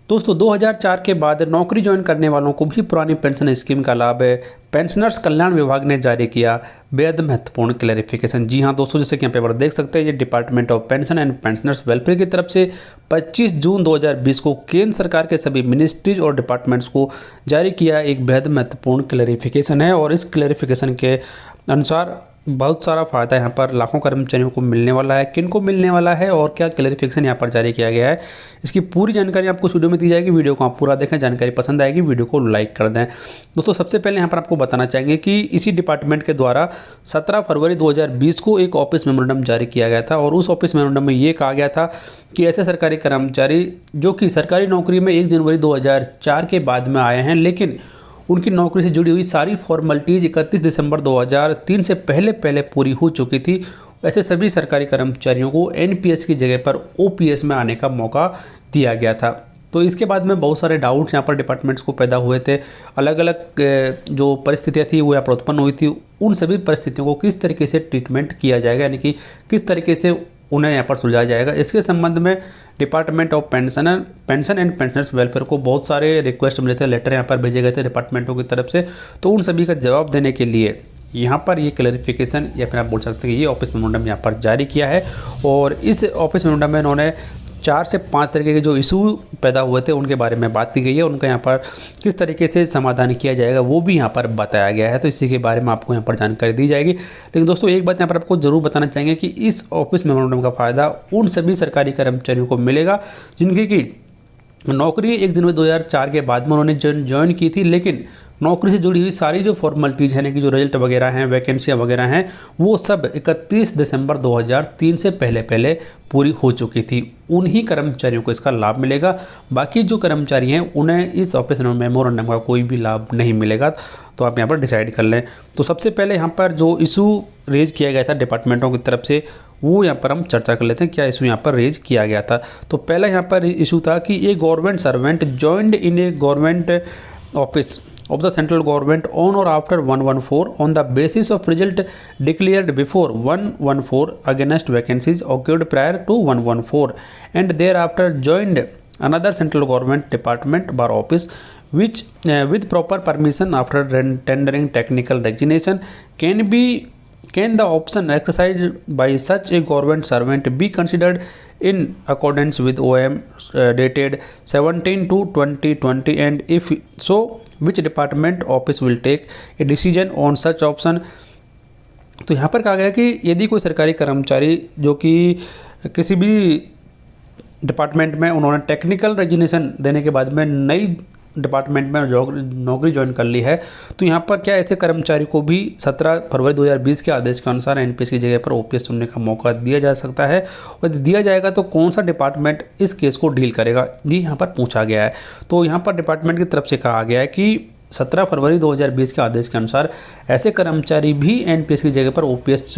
दोस्तों 2004 के बाद नौकरी ज्वाइन करने वालों को भी पुरानी पेंशन स्कीम का लाभ है पेंशनर्स कल्याण विभाग ने जारी किया बेहद महत्वपूर्ण क्लैरिफिकेशन। जी हां दोस्तों, जैसे कि यहाँ पेपर देख सकते हैं, ये department of pension and pensioners welfare की तरफ से 25 जून 2020 को केंद्र सरकार के सभी मिनिस्ट्रीज और डिपार्टमेंट्स को जारी किया एक बेहद महत्वपूर्ण क्लैरिफिकेशन है। और इस क्लैरिफिकेशन के अनुसार बहुत सारा फ़ायदा यहाँ पर लाखों कर्मचारियों को मिलने वाला है। किन को मिलने वाला है और क्या क्लैरिफिकेशन यहाँ पर जारी किया गया है, इसकी पूरी जानकारी आपको वीडियो में दी जाएगी। वीडियो को आप पूरा देखें, जानकारी पसंद आएगी वीडियो को लाइक कर दें। दोस्तों सबसे पहले यहाँ पर आपको बताना चाहेंगे कि इसी डिपार्टमेंट के द्वारा 17 फरवरी 2020 को एक ऑफिस मेमोरेंडम जारी किया गया था। और उस ऑफिस मेमोरेंडम में ये कहा गया था कि ऐसे सरकारी कर्मचारी जो कि सरकारी नौकरी में 1 जनवरी 2004 के बाद में आए हैं, लेकिन उनकी नौकरी से जुड़ी हुई सारी फॉर्मेलिटीज़ 31 दिसंबर 2003 से पहले पूरी हो चुकी थी, ऐसे सभी सरकारी कर्मचारियों को एनपीएस की जगह पर ओपीएस में आने का मौका दिया गया था। तो इसके बाद में बहुत सारे डाउट्स यहाँ पर डिपार्टमेंट्स को पैदा हुए थे। अलग अलग जो परिस्थितियाँ थी वो यहाँ पर उत्पन्न हुई थी। उन सभी परिस्थितियों को किस तरीके से ट्रीटमेंट किया जाएगा, यानी कि किस तरीके से उन्हें यहाँ पर सुलझाया जाएगा, इसके संबंध में department of pension and pensioners welfare को बहुत सारे रिक्वेस्ट मिले थे, लेटर यहाँ पर भेजे गए थे डिपार्टमेंटों की तरफ से। तो उन सभी का जवाब देने के लिए यहाँ पर ये क्लैरिफिकेशन या फिर आप बोल सकते हैं कि ये ऑफिस मेमोरेंडम यहाँ पर जारी किया है। और इस ऑफिस मेमोरेंडम में इन्होंने 4 से 5 तरीके के जो इशू पैदा हुए थे उनके बारे में बात की गई है। उनका यहाँ पर किस तरीके से समाधान किया जाएगा वो भी यहाँ पर बताया गया है। तो इसी के बारे में आपको यहाँ पर जानकारी दी जाएगी। लेकिन दोस्तों एक बात यहाँ पर आपको जरूर बताना चाहेंगे कि इस ऑफिस मेमोरेंडम का फ़ायदा उन सभी सरकारी कर्मचारियों को मिलेगा जिनकी की नौकरी 1 जनवरी 2004 के बाद में उन्होंने ज्वाइन की थी, लेकिन नौकरी से जुड़ी हुई सारी जो फॉर्मेलिटीज़ हैं कि जो रिजल्ट वगैरह हैं, वैकेंसियाँ वगैरह हैं, वो सब 31 दिसंबर 2003 से पहले पूरी हो चुकी थी। उन्हीं कर्मचारियों को इसका लाभ मिलेगा। बाकी जो कर्मचारी हैं उन्हें इस ऑफिस मेमोरेंडम का कोई भी लाभ नहीं मिलेगा। तो आप यहाँ पर डिसाइड कर लें। तो सबसे पहले यहाँ पर जो इशू रेज किया गया था डिपार्टमेंटों की तरफ से वो यहाँ पर हम चर्चा कर लेते हैं, क्या इशू यहाँ पर रेज किया गया था। तो पहला यहाँ पर इशू था कि a government servant joined in a government office of the central government on or after 114 on the basis of result declared before 114 against vacancies occurred prior to 114 and thereafter joined another central government department bar office which with proper permission after tendering technical resignation can the option exercised by such a government servant be considered in accordance with OM dated 17/2/2020 and if so which department office will take a decision on such option। तो यहाँ पर कहा गया कि यदि कोई सरकारी कर्मचारी जो कि किसी भी डिपार्टमेंट में उन्होंने टेक्निकल रेजिग्नेशन देने के बाद में नई डिपार्टमेंट में नौकरी ज्वाइन कर ली है, तो यहाँ पर क्या ऐसे कर्मचारी को भी 17 फरवरी 2020 के आदेश के अनुसार एनपीएस की जगह पर ओपीएस चुनने का मौका दिया जा सकता है। और यदि दिया जाएगा तो कौन सा डिपार्टमेंट इस केस को डील करेगा, ये यहाँ पर पूछा गया है। तो यहाँ पर डिपार्टमेंट की तरफ से कहा गया है कि 17 फरवरी 2020 के आदेश के अनुसार ऐसे कर्मचारी भी एनपीएस की जगह पर ओपीएस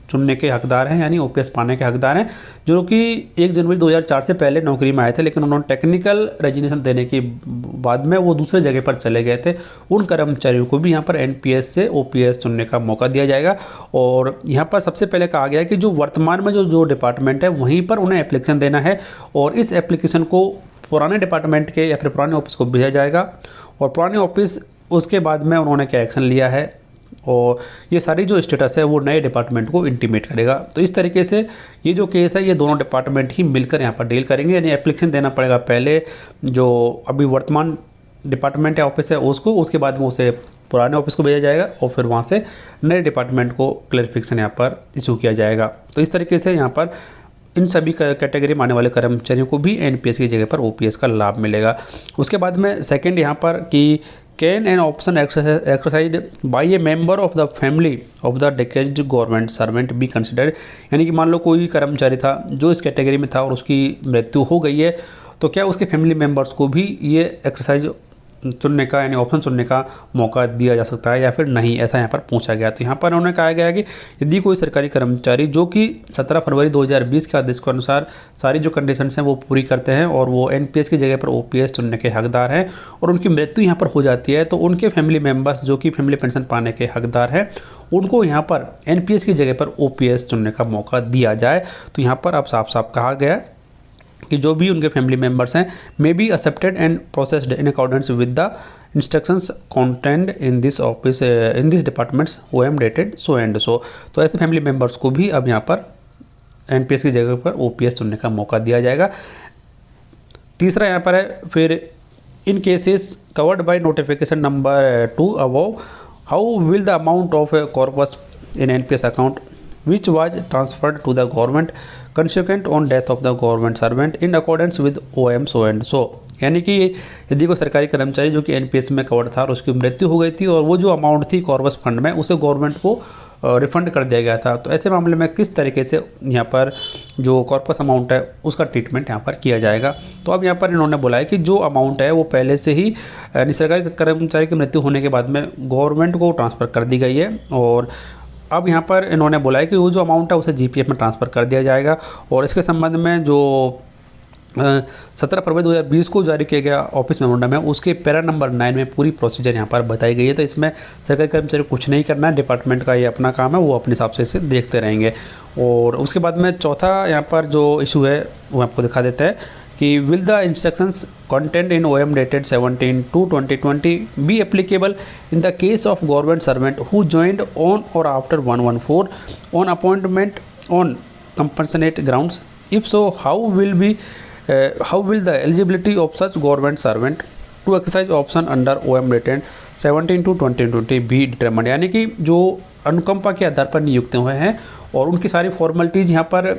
चुनने के हकदार हैं, यानी ओपीएस पाने के हकदार हैं, जो कि 1 जनवरी 2004 से पहले नौकरी में आए थे, लेकिन उन्होंने टेक्निकल रेजिग्नेशन देने के बाद में वो दूसरे जगह पर चले गए थे। उन कर्मचारियों को भी यहाँ पर एनपीएस से ओपीएस चुनने का मौका दिया जाएगा। और यहाँ पर सबसे पहले कहा गया है कि जो वर्तमान में जो डिपार्टमेंट है वहीं पर उन्हें एप्लीकेशन देना है और इस एप्लीकेशन को पुराने डिपार्टमेंट के या फिर पुराने ऑफिस को भेजा जाएगा और पुराने ऑफिस उसके बाद में उन्होंने क्या एक्शन लिया है और ये सारी जो स्टेटस है वो नए डिपार्टमेंट को इंटीमेट करेगा। तो इस तरीके से ये जो केस है ये दोनों डिपार्टमेंट ही मिलकर यहाँ पर डील करेंगे, यानी एप्लीकेशन देना पड़ेगा पहले जो अभी वर्तमान डिपार्टमेंट या ऑफिस है उसको, उसके बाद में उसे पुराने ऑफिस को भेजा जाएगा और फिर वहाँ से नए डिपार्टमेंट को क्लैरिफिकेशन यहाँ पर इशू किया जाएगा। तो इस तरीके से यहाँ पर इन सभी कैटेगरी में आने वाले कर्मचारियों को भी एनपीएस की जगह पर ओपीएस का लाभ मिलेगा। उसके बाद में सेकंड यहाँ पर कि can an option exercise by a member of the family of the deceased government servant be considered, यानी कि मान लो कोई कर्मचारी था जो इस कैटेगरी में था और उसकी मृत्यु हो गई है, तो क्या उसके फैमिली मेंबर्स को भी ये एक्सरसाइज चुनने का यानी ऑप्शन चुनने का मौका दिया जा सकता है या फिर नहीं, ऐसा यहाँ पर पूछा गया। तो यहाँ पर उन्होंने कहा गया कि यदि कोई सरकारी कर्मचारी जो कि 17 फरवरी 2020 के आदेश के अनुसार सारी जो कंडीशंस हैं वो पूरी करते हैं और वो एनपीएस की जगह पर ओपीएस चुनने के हकदार हैं और उनकी मृत्यु यहाँ पर हो जाती है, तो उनके फैमिली मेम्बर्स जो कि फैमिली पेंशन पाने के हकदार हैं उनको यहाँ पर एनपीएस की जगह पर ओपीएस चुनने का मौका दिया जाए। तो यहाँ पर अब साफ साफ कहा गया कि जो भी उनके फैमिली मेम्बर्स हैं may be accepted and processed in accordance with the instructions content in this office in this departments OM dated so and so. तो ऐसे फैमिली मेम्बर्स को भी अब यहाँ पर NPS की जगह पर OPS चुनने का मौका दिया जाएगा। तीसरा यहाँ पर है फिर in cases covered by notification number 2 above, how will the amount of corpus in NPS account which was transferred to the government consequent on death of the government servant in accordance with OM so and so। यानी कि यदि कोई सरकारी कर्मचारी जो कि NPS में cover था और उसकी मृत्यु हो गई थी और वो जो अमाउंट थी कॉर्पस फंड में उसे गवर्नमेंट को रिफंड कर दिया गया था, तो ऐसे मामले में किस तरीके से यहाँ पर जो कॉर्पस अमाउंट है उसका ट्रीटमेंट यहाँ पर किया जाएगा। तो अब यहाँ पर इन्होंने बोला है कि जो अमाउंट है वो पहले से ही सरकारी कर्मचारी की मृत्यु होने के बाद में गवर्नमेंट को ट्रांसफ़र कर दी गई है और अब यहाँ पर इन्होंने बोला है कि वो जो अमाउंट है उसे GPF में ट्रांसफ़र कर दिया जाएगा। और इसके संबंध में जो 17 फरवरी 2020 को जारी किया गया ऑफिस मेमोरेंडम है उसके पैरा नंबर 9 में पूरी प्रोसीजर यहाँ पर बताई गई है। तो इसमें सरकारी कर्मचारी कुछ नहीं करना है, डिपार्टमेंट का ये अपना काम है, वो अपने हिसाब से इसे देखते रहेंगे। और उसके बाद में चौथा यहाँ पर जो इशू है वो आपको दिखा देते हैं कि will the instructions content in OM dated 17/2/2020 be applicable in the case of government servant who joined on or after 114 on appointment on compensate grounds, if so how will the eligibility of such government servant to exercise option under OM dated 17/2/2020 be determined. यानी कि जो अनुकंपा के आधार पर नियुक्त हुए हैं और उनकी सारी फॉर्मेलिटीज़ यहाँ पर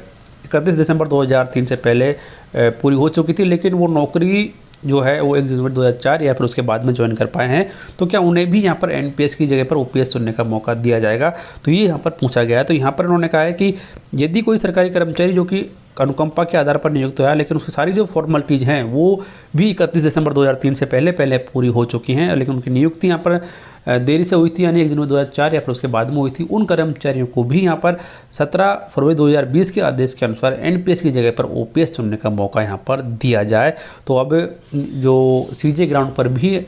31 दिसंबर 2003 से पहले पूरी हो चुकी थी, लेकिन वो नौकरी जो है वो 1 जनवरी 2004 या फिर उसके बाद में ज्वाइन कर पाए हैं, तो क्या उन्हें भी यहाँ पर NPS की जगह पर OPS चुनने का मौका दिया जाएगा। तो ये यहाँ पर पूछा गया है। तो यहाँ पर उन्होंने कहा है कि यदि कोई सरकारी कर्मचारी जो कि अनुकंपा के आधार पर नियुक्त हुआ है लेकिन उसकी सारी जो फॉर्मेलिटीज़ हैं वो भी 31 दिसंबर 2003 से पहले पूरी हो चुकी हैं, लेकिन उनकी नियुक्ति यहाँ पर देरी से हुई थी यानी 1 जनवरी 2004 या फिर उसके बाद में हुई थी, उन कर्मचारियों को भी यहाँ पर 17 फरवरी 2020 के आदेश के अनुसार NPS की जगह पर OPS चुनने का मौका यहाँ पर दिया जाए। तो अब जो CJ ग्राउंड पर भी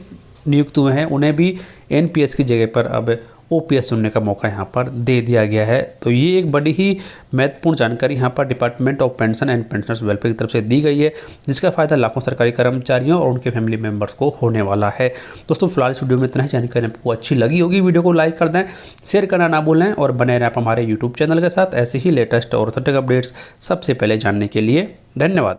नियुक्त हुए हैं उन्हें भी NPS की जगह पर अब OPS चुनने का मौका यहाँ पर दे दिया गया है। तो ये एक बड़ी ही महत्वपूर्ण जानकारी यहाँ पर department of pension and pensioners welfare की तरफ से दी गई है, जिसका फ़ायदा लाखों सरकारी कर्मचारियों और उनके फैमिली मेम्बर्स को होने वाला है। दोस्तों फिलहाल इस वीडियो में इतना ही। जानकारी आपको अच्छी लगी होगी, वीडियो को लाइक कर दें, शेयर करना ना भूलें और बने रहें आप हमारे YouTube चैनल के साथ ऐसे ही लेटेस्ट और ऑथेंटिक अपडेट्स सबसे पहले जानने के लिए। धन्यवाद।